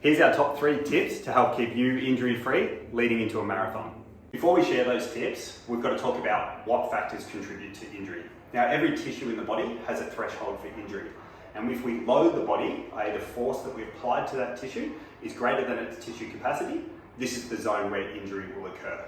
Here's our top 3 tips to help keep you injury-free leading into a marathon. Before we share those tips, we've got to talk about what factors contribute to injury. Now, every tissue in the body has a threshold for injury. And if we load the body, i.e. the force that we applied to that tissue is greater than its tissue capacity, this is the zone where injury will occur.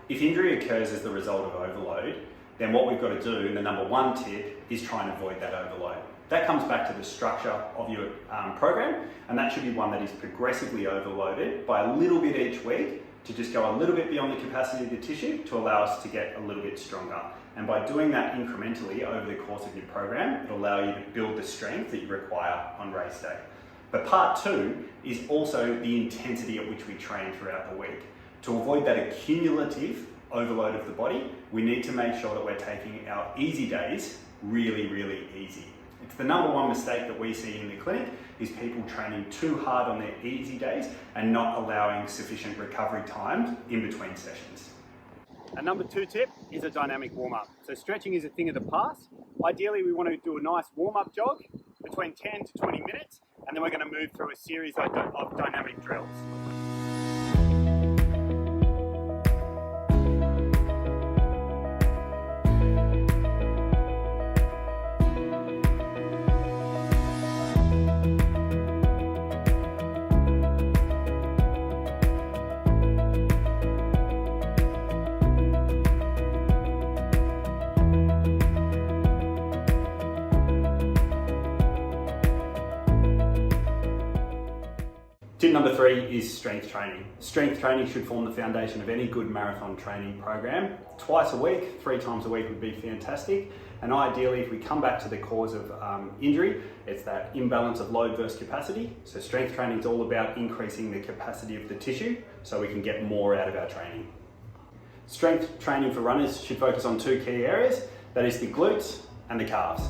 If injury occurs as the result of overload, then what we've got to do, and the number 1 tip, is try and avoid that overload. That comes back to the structure of your program, and that should be one that is progressively overloaded by a little bit each week to just go a little bit beyond the capacity of the tissue to allow us to get a little bit stronger. And by doing that incrementally over the course of your program, it'll allow you to build the strength that you require on race day. But part 2 is also the intensity at which we train throughout the week. To avoid that accumulative overload of the body, we need to make sure that we're taking our easy days really, really easy. It's the number 1 mistake that we see in the clinic is people training too hard on their easy days and not allowing sufficient recovery time in between sessions. And number 2 tip is a dynamic warm-up. So stretching is a thing of the past. Ideally, we want to do a nice warm-up jog between 10 to 20 minutes, and then we're going to move through a series of dynamic drills. Tip number 3 is strength training. Strength training should form the foundation of any good marathon training program. Twice a week, 3 times a week would be fantastic. And ideally, if we come back to the cause of injury, it's that imbalance of load versus capacity. So strength training is all about increasing the capacity of the tissue so we can get more out of our training. Strength training for runners should focus on 2 key areas. That is the glutes and the calves.